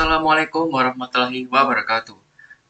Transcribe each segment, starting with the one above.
Assalamualaikum warahmatullahi wabarakatuh.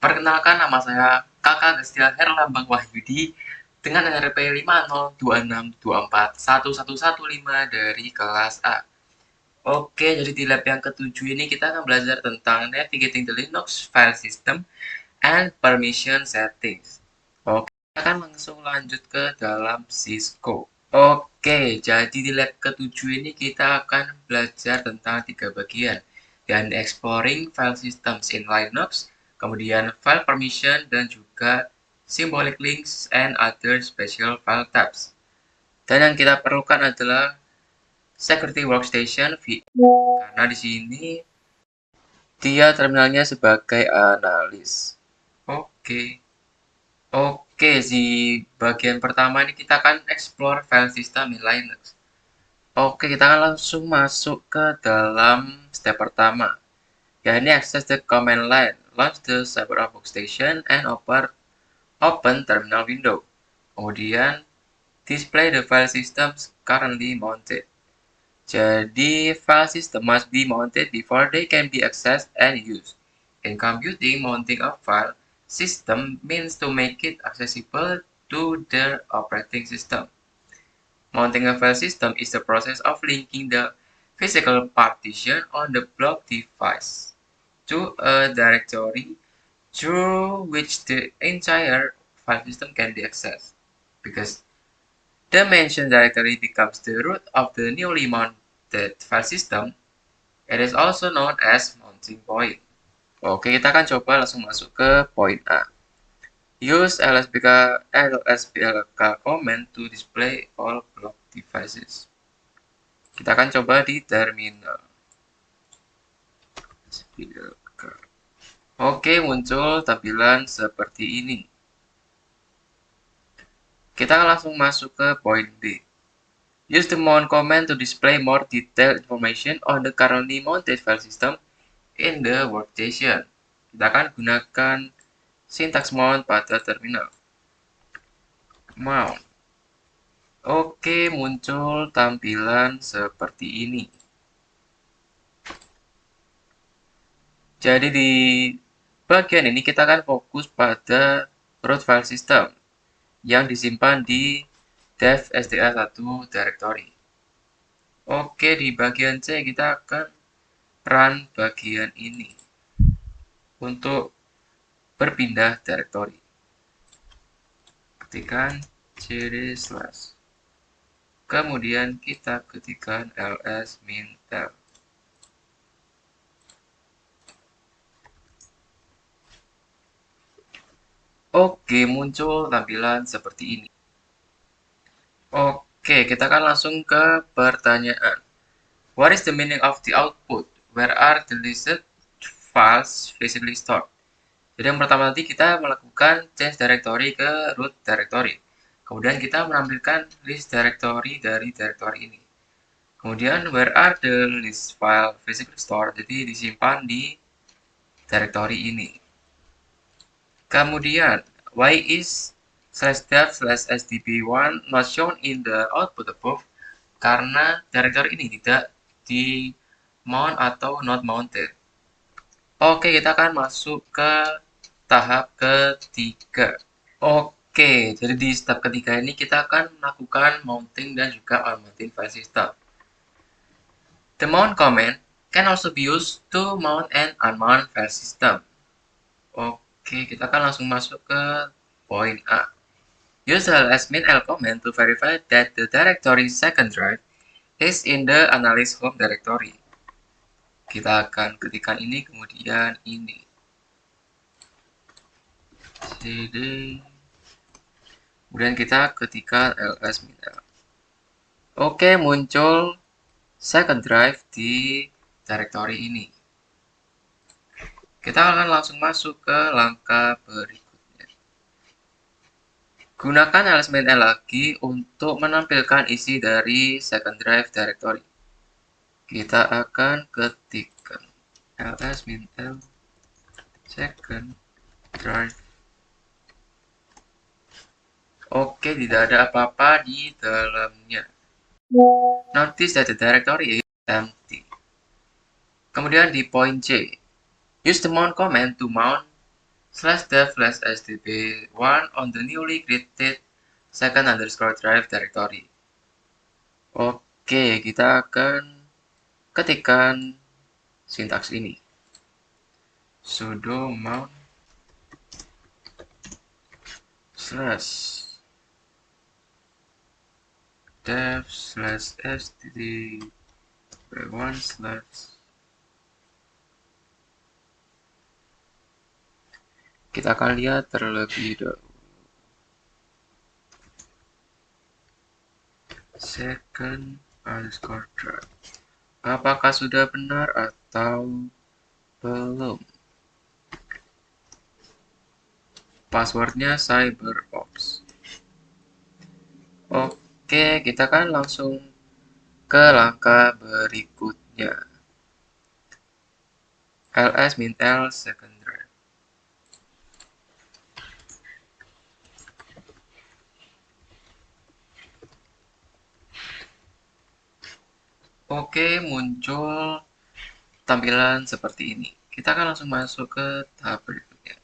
Perkenalkan, nama saya Kakak Gestia Herlambang Wahyudi dengan NRP 5026241115 dari kelas A. Oke, jadi di lab yang ketujuh ini kita akan belajar tentang navigating the Linux file system and permission settings. Oke, kita akan langsung lanjut ke dalam Cisco. Oke, jadi di lab ketujuh ini kita akan belajar tentang 3 bagian, dan exploring file systems in Linux, kemudian file permission, dan juga symbolic links and other special file types. Dan yang kita perlukan adalah security workstation karena di sini dia terminalnya sebagai analis. Oke. Oke, di bagian pertama ini kita akan explore file system in Linux. Oke, kita akan langsung masuk ke dalam step pertama, yakni access the command line, launch the server workstation, and open terminal window. Kemudian, display the file systems currently mounted. Jadi, file system must be mounted before they can be accessed and used. In computing, mounting a file system means to make it accessible to the operating system. Mounting a file system is the process of linking the physical partition on the block device to a directory through which the entire file system can be accessed. Because the mentioned directory becomes the root of the newly mounted file system, it is also known as mounting point. Oke, kita akan coba langsung masuk ke poin A. Use lsblk command to display all block devices. Kita akan coba di terminal. Oke, muncul tampilan seperti ini. Kita langsung masuk ke poin B. Use the mount command to display more detailed information on the currently mounted file system in the workstation. Kita akan gunakan sintaks mount pada terminal. Mount. Oke, muncul tampilan seperti ini. Jadi di bagian ini kita akan fokus pada root file system yang disimpan di dev sda1 directory. Oke, di bagian C kita akan run bagian ini untuk berpindah directory. Ketikkan cd/. Kemudian kita ketikkan ls-l. Oke, muncul tampilan seperti ini. Oke, kita akan langsung ke pertanyaan. What is the meaning of the output? Where are the listed files physically stored? Jadi yang pertama nanti kita melakukan change directory ke root directory. Kemudian kita menampilkan list directory dari directory ini. Kemudian where are the list file physically stored? Jadi disimpan di directory ini. Kemudian why is /dev/sdb1 not shown in the output above? Karena directory ini tidak di mount atau not mounted. Oke, kita akan masuk ke tahap ketiga. Oke, jadi di step ketiga ini kita akan melakukan mounting dan juga unmounting file system. The mount command can also be used to mount and unmount file system. Oke, kita akan langsung masuk ke poin A. Use the ls-l command to verify that the directory second drive is in the analyst home directory. Kita akan ketikkan ini, kemudian ini. cd. Kemudian kita ketikkan ls-l. Oke, muncul second drive di directory ini. Kita akan langsung masuk ke langkah berikutnya. Gunakan ls-l lagi untuk menampilkan isi dari second drive directory. Kita akan ketikkan ls-l second drive. Oke, tidak ada apa-apa di dalamnya. Notice that the directory is empty. Kemudian di poin C, Use the mount command to mount /dev/sdb1 on the newly created second underscore drive directory. Oke, kita akan ketikkan sintaks ini. Sudo mount /dev/sdb1/ kita akan lihat terlebih dahulu second underscore drive. Apakah sudah benar atau belum? Passwordnya CyberOps. Oke, kita kan langsung ke langkah berikutnya. ls-l second drive. Oke, muncul tampilan seperti ini. Kita akan langsung masuk ke tahap berikutnya.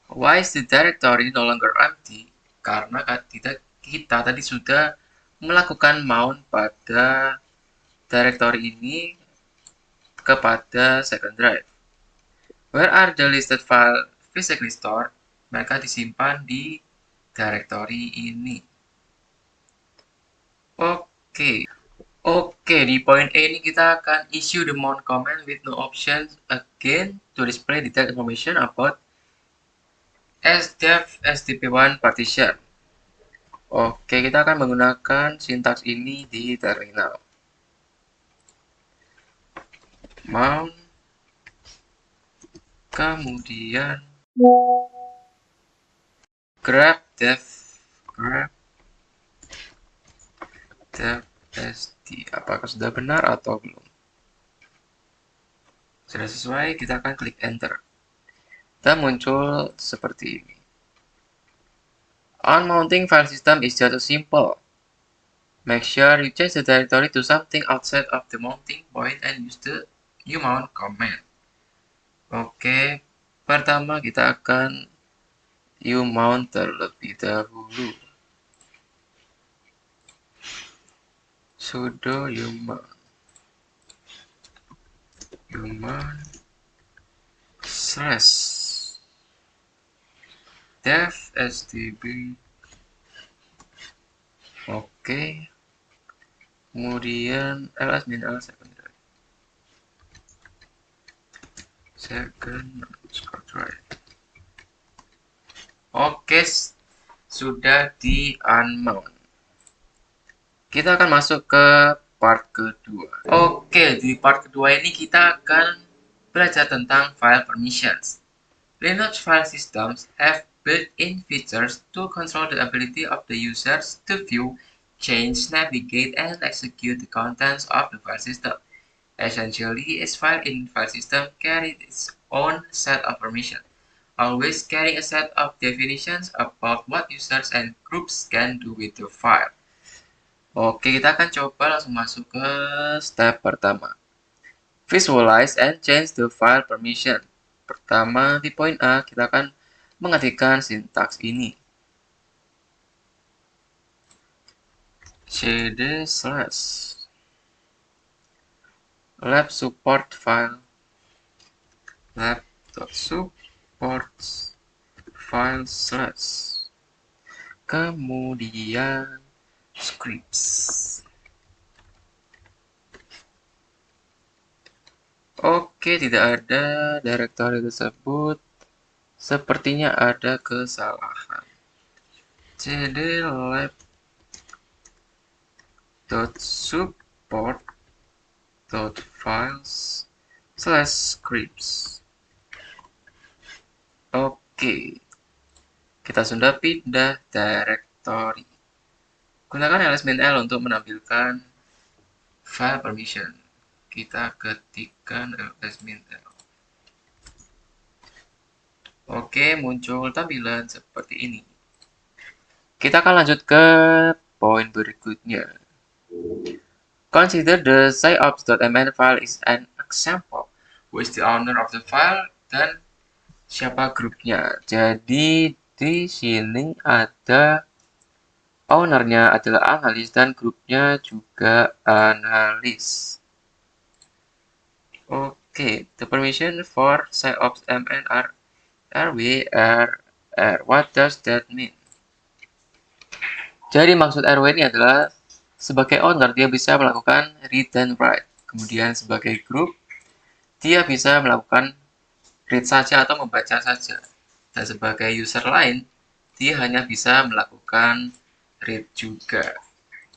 Why is the directory no longer empty? Karena kita tadi sudah melakukan mount pada directory ini kepada second drive. Where are the listed file physically stored? Mereka disimpan di directory ini. Oke, di poin A ini kita akan issue the mount command with no options again to display detailed information about sdev sdp1 partition. Oke, kita akan menggunakan sintaks ini di terminal. Mount, kemudian grab dev sd. Apakah sudah benar atau belum? Sudah sesuai, kita akan klik enter. Dan muncul seperti ini. Unmounting file system is just simple. Make sure you change the directory to something outside of the mounting point and use the umount command. Oke, pertama kita akan umount terlebih dahulu. Sudo umount /dev sdb. Oke, kemudian ls-l second underscore drive. Oke, sudah di unmount. Kita akan masuk ke part kedua. Oke, di part kedua ini kita akan belajar tentang file permissions. Linux file systems have built-in features to control the ability of the users to view, change, navigate, and execute the contents of the file system. Essentially, each file in file system carries its own set of permissions, always carrying a set of definitions about what users and groups can do with the file. Oke, kita akan coba langsung masuk ke step pertama. Visualize and change the file permission. Pertama, di poin A, kita akan mengetikkan sintaks ini. cd/lab support file lab.support file/ kemudian scripts. Oke, tidak ada directory tersebut. Sepertinya ada kesalahan. cd/lab.support.files/scripts. Oke, kita sudah pindah directory. Gunakan ls-l untuk menampilkan file permission. Kita ketikkan ls-l. Oke, muncul tampilan seperti ini. Kita akan lanjut ke poin berikutnya. Consider the sciops.mn file is an example who is the owner of the file, dan siapa grupnya. Jadi di sini ada ownernya adalah analis dan grupnya juga analis. Okay, the permission for SecOps MN are RW, RR. What does that mean? Jadi maksud RW ini adalah sebagai owner dia bisa melakukan read dan write. Kemudian sebagai grup dia bisa melakukan read saja atau membaca saja. Dan sebagai user lain dia hanya bisa melakukan read juga.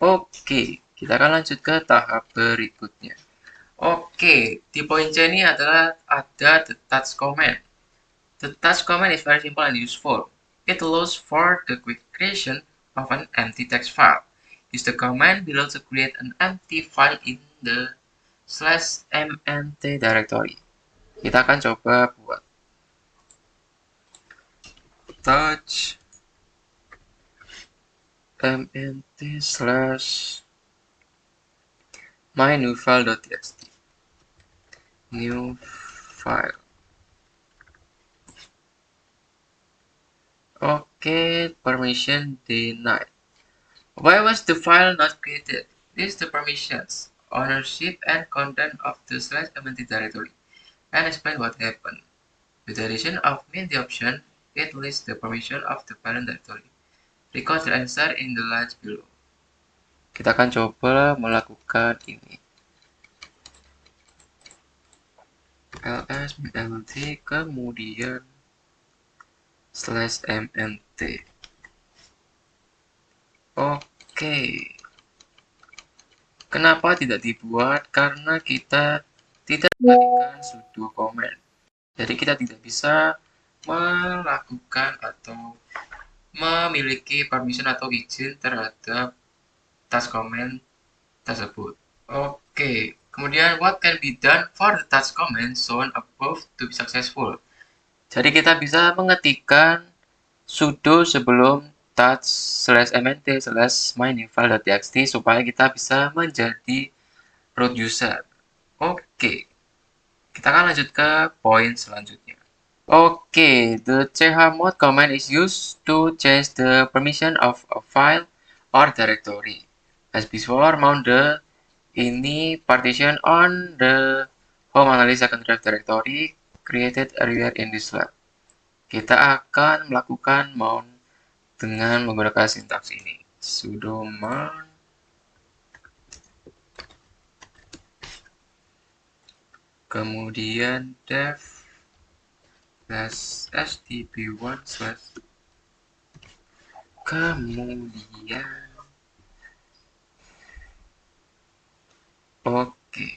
Oke, kita akan lanjut ke tahap berikutnya. Oke, di poin C ini adalah ada the touch command. The touch command is very simple and useful. It allows for the quick creation of an empty text file. Use the command below to create an empty file in the /mnt directory. Kita akan coba buat touch mnt slash my new file.txt. New file. Okay, permission denied. Why was the file not created? List the permissions, ownership, and content of the /mnt directory, and explain what happened. With the addition of main the option, it lists the permission of the parent directory. Record the answer in the lines below. Kita akan coba melakukan ini. ls-mnt kemudian /mnt. Oke. Kenapa tidak dibuat? Karena kita tidak memberikan sudo command. Jadi kita tidak bisa melakukan atau memiliki permission atau izin terhadap touch command tersebut. Oke. Kemudian, what can be done for the touch command shown above to be successful? Jadi kita bisa mengetikkan sudo sebelum touch /mnt /mynewfile.txt supaya kita bisa menjadi root user. Oke. Kita akan lanjut ke poin selanjutnya. Oke, the chmod command is used to change the permission of a file or directory. As before, mount the ini partition on the home analysis second drive directory created earlier in this lab. Kita akan melakukan mount dengan menggunakan sintaks ini. Sudo mount kemudian dev /sdb1 kemudian oke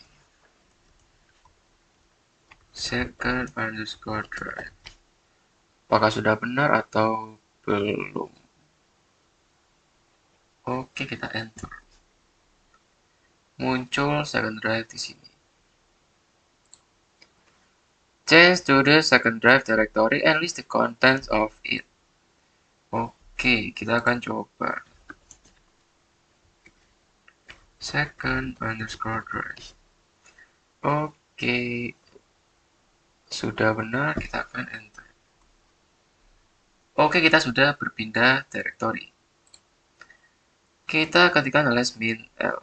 second underscore drive. Apakah sudah benar atau belum? Oke, kita enter. Muncul second drive di sini. Change to the second drive directory and list the contents of it. Oke, kita akan coba. Second underscore drive. Oke, sudah benar, kita akan enter. Oke, kita sudah berpindah directory. Kita ketikkan ls-min l.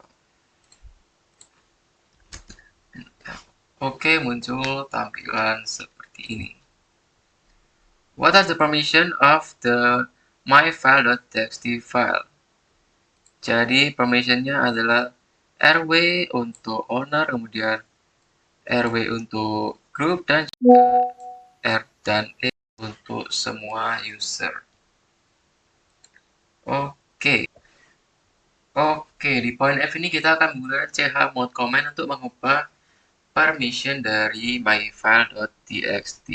Oke, muncul tampilan seperti ini. What are the permission of the myfile.txt file? Jadi permissionnya adalah RW untuk owner, kemudian RW untuk group, dan juga R dan E untuk semua user. Oke. Oke, di poin F ini kita akan menggunakan chmod command untuk mengubah permission dari myfile.txt.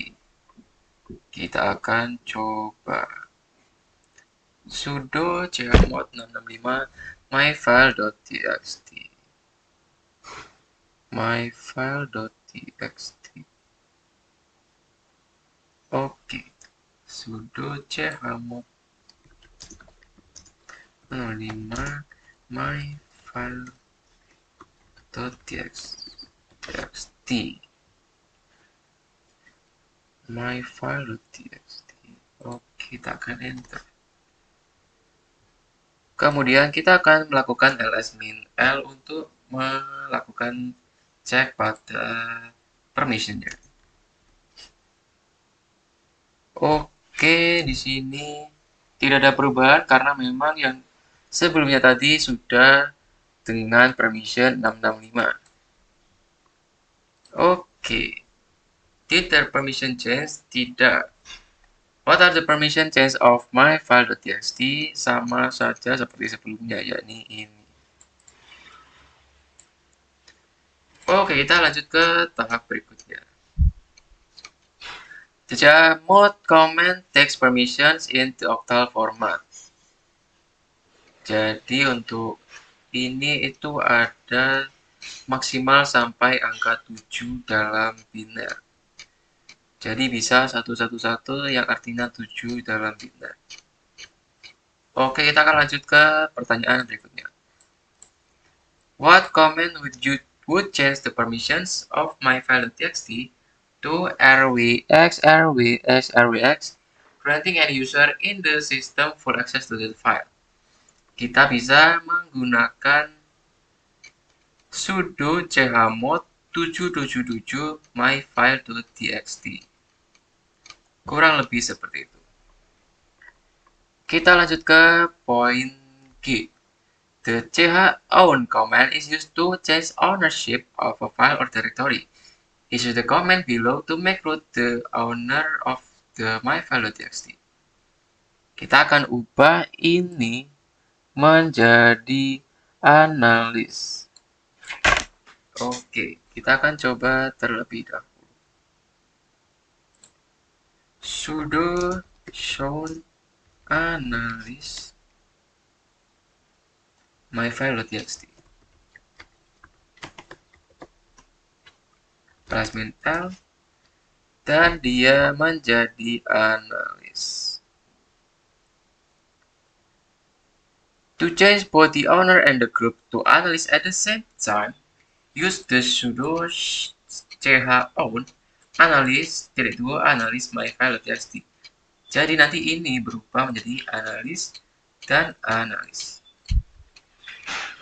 Kita akan coba sudo chmod 665 myfile.txt. myfile.txt. Oke, sudo chmod 665 myfile.txt. myfile.txt. Oke, kita akan enter. Kemudian kita akan melakukan ls-min-l untuk melakukan cek pada permissionnya. Oke, di sini tidak ada perubahan karena memang yang sebelumnya tadi sudah dengan permission 665. Oke. Did the permission change? Tidak. What are the permission change of my file.txt? Sama saja seperti sebelumnya, yakni ini. Oke, kita lanjut ke tahap berikutnya. The mode comment text permissions in the octal format. Jadi untuk ini itu ada maksimal sampai angka 7 dalam biner. Jadi bisa 111 yang artinya 7 dalam biner. Oke, kita akan lanjut ke pertanyaan berikutnya. What comment would change the permissions of my file.txt to rwx, granting any user in the system full access to the file? Kita bisa menggunakan sudo chmod 777 myfile.txt. Kurang lebih seperti itu. Kita lanjut ke poin G. The chown command is used to change ownership of a file or directory. Use the command below to make root the owner of the myfile.txt. Kita akan ubah ini menjadi analis. Oke, kita akan coba terlebih dahulu. Sudo chown analis myfile.txt. ls-min-l dan dia menjadi analis. To change both the owner and the group to analyst at the same time, use the sudo chown analis myfile.txt. Jadi nanti ini berubah menjadi analis dan analis.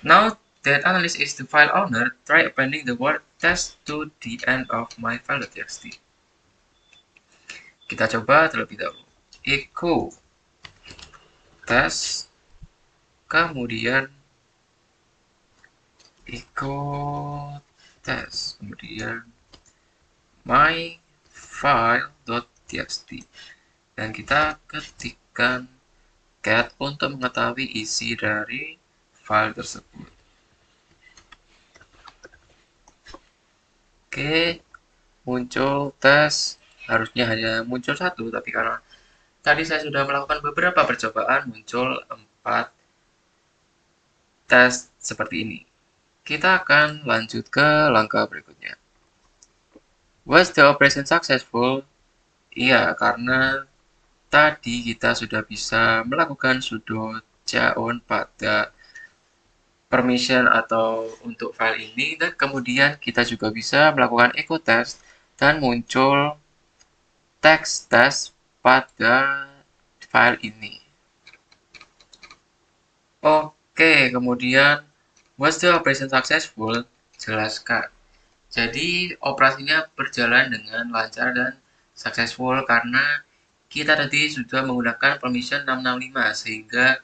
Now that analyst is the file owner, try appending the word test to the end of myfile.txt. Kita coba terlebih dahulu. Echo test, kemudian echo test, kemudian myfile.txt, dan kita ketikkan cat untuk mengetahui isi dari file tersebut. Oke, muncul tes, harusnya hanya muncul satu, tapi karena tadi saya sudah melakukan beberapa percobaan, muncul 4 tes seperti ini. Kita akan lanjut ke langkah berikutnya. Was the operation successful? Iya, karena tadi kita sudah bisa melakukan sudo chown pada permission atau untuk file ini, dan kemudian kita juga bisa melakukan echo test dan muncul text test pada file ini. Oke, kemudian was the operation successful? Jelaskan. Jadi operasinya berjalan dengan lancar dan successful karena kita tadi sudah menggunakan permission 665 sehingga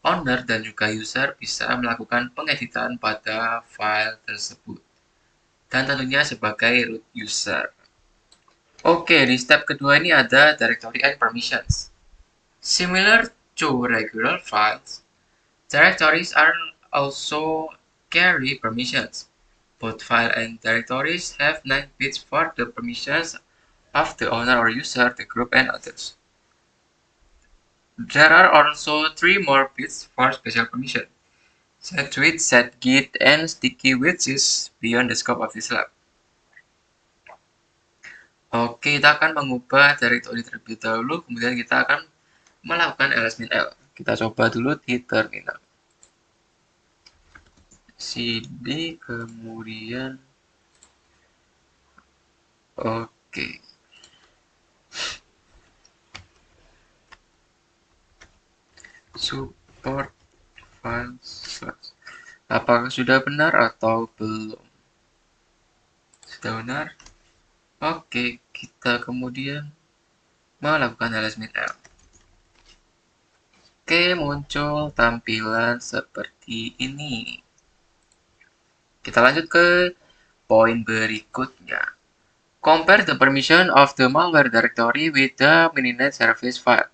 owner dan juga user bisa melakukan pengeditan pada file tersebut. Dan tentunya sebagai root user. Oke, di step kedua ini ada directory and permissions. Similar to regular files, directories are also carry permissions. Both file and directories have 9 bits for the permissions of the owner or user, the group, and others. There are also 3 more bits for special permission. Setwidth, setgit, and sticky widths is beyond the scope of this lab. Oke, kita akan mengubah directory terlebih dahulu, kemudian kita akan melakukan ls-min-l. Kita coba dulu di terminal. cd, kemudian oke. Apakah sudah benar atau belum? Sudah benar? Oke, kita kemudian melakukan LSMINL. Oke, muncul tampilan seperti ini. Kita lanjut ke poin berikutnya. Compare the permission of the malware directory with the mininet service file.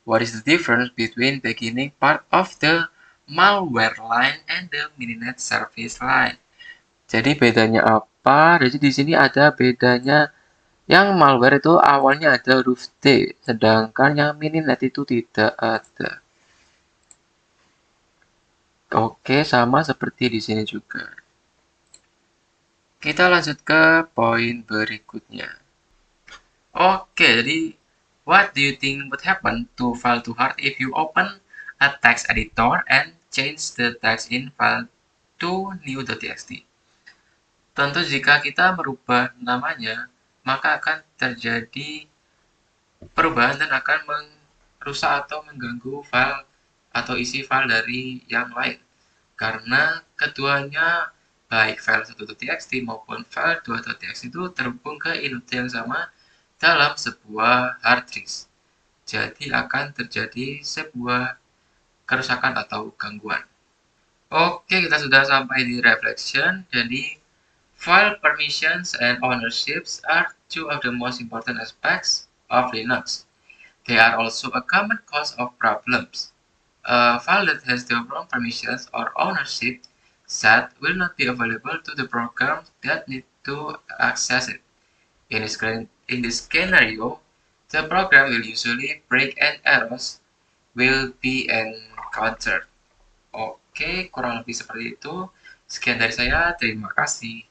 What is the difference between beginning part of the malware line and the mininet service line? Jadi bedanya apa? Jadi di sini ada bedanya. Yang malware itu awalnya ada huruf T, sedangkan yang mininet itu tidak ada. Oke, sama seperti di sini juga. Kita lanjut ke poin berikutnya. Oke, jadi what do you think would happen to file to hard if you open a text editor and change the text in file to new.txt? Tentu jika kita merubah namanya, maka akan terjadi perubahan dan akan merusak atau mengganggu file atau isi file dari yang lain. Karena keduanya baik file 1.txt maupun file 2.txt itu terhubung ke input yang sama dalam sebuah hard disk. Jadi akan terjadi sebuah kerusakan atau gangguan. Oke, kita sudah sampai di reflection. Jadi file permissions and ownerships are two of the most important aspects of Linux. They are also a common cause of problems. A file that has the wrong permissions or ownership set will not be available to the program that need to access it. In this scenario, the program will usually break and errors will be encountered. Oke, kurang lebih seperti itu. Sekian dari saya, terima kasih.